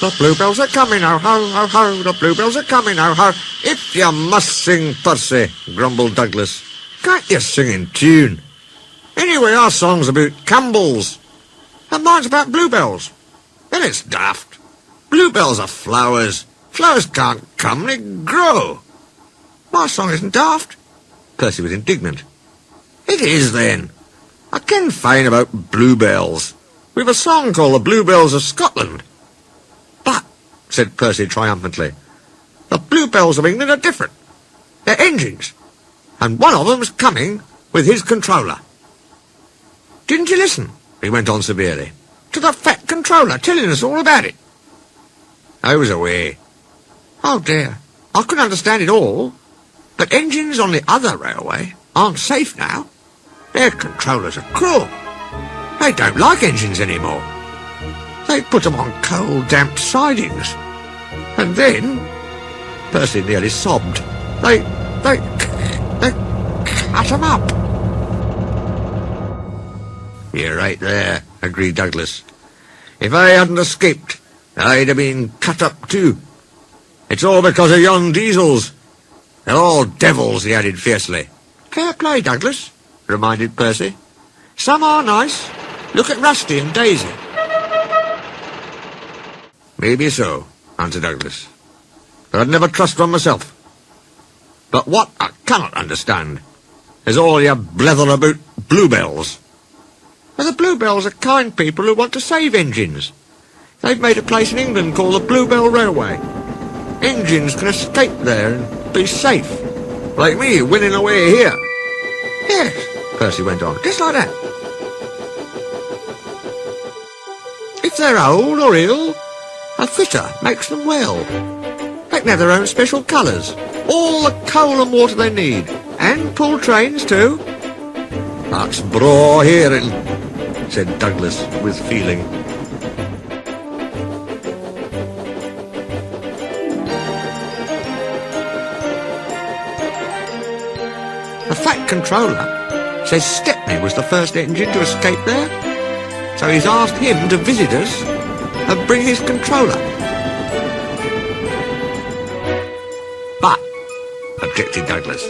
The bluebells are coming, oh ho, ho, ho, the bluebells are coming, oh ho. If you must sing, Percy, grumbled Douglas, can't you sing in tune? Anyway, our song's about Campbells, and mine's about bluebells. Then it's daft. Bluebells are flowers. Flowers can't come, they grow. My song isn't daft. Percy was indignant. It is, then. I ken fine about bluebells. We've a song called the Bluebells of Scotland. But, said Percy triumphantly, the bluebells of England are different. They're engines, and one of them's coming with his controller. Didn't you listen, he went on severely, to the fat controller telling us all about it? I was away. Oh dear, I couldn't understand it all, but engines on the other railway aren't safe now. Their controllers are cruel. They don't like engines anymore. They put them on cold, damp sidings. And then, Percy nearly sobbed, they cut them up. You're right there, agreed Douglas. If I hadn't escaped, I'd have been cut up too. It's all because of yon diesels. They're all devils, he added fiercely. Fair play, Douglas, reminded Percy. Some are nice. Look at Rusty and Daisy. Maybe so, answered Douglas. But I'd never trust one myself. But what I cannot understand is all your blether about bluebells. Well, the bluebells are kind people who want to save engines. They've made a place in England called the Bluebell Railway. Engines can escape there and be safe. Like me winning away here. Yes, Percy went on, just like that. If they're old or ill, a fitter makes them well. They can have their own special colours, all the coal and water they need, and pull trains too. That's braw hearing, said Douglas with feeling. The Fat Controller says Stepney was the first engine to escape there. So he's asked him to visit us and bring his controller. But, objected Douglas,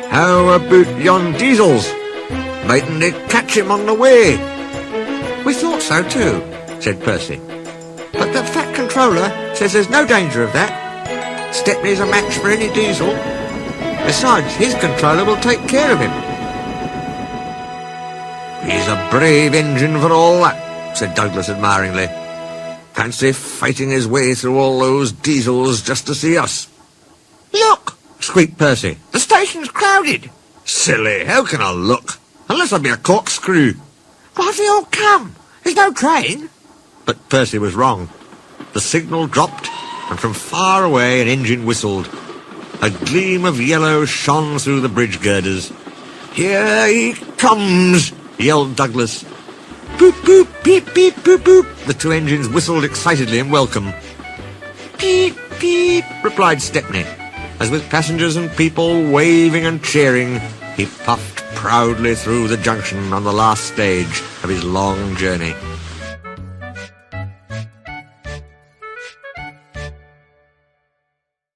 how about yon diesels? Mightn't they catch him on the way? We thought so too, said Percy. But the Fat Controller says there's no danger of that. Stepney's a match for any diesel. Besides, his controller will take care of him. He's a brave engine for all that, said Douglas admiringly. Fancy fighting his way through all those diesels just to see us. Look, squeaked Percy, the station's crowded. Silly, how can I look? Unless I be a corkscrew. Why have they all come? There's no train. But Percy was wrong. The signal dropped, and from far away an engine whistled. A gleam of yellow shone through the bridge girders. Here he comes, yelled Douglas. Boop, boop, beep, beep, boop, boop. The two engines whistled excitedly in welcome. Beep, beep, replied Stepney, as with passengers and people waving and cheering, he puffed proudly through the junction on the last stage of his long journey.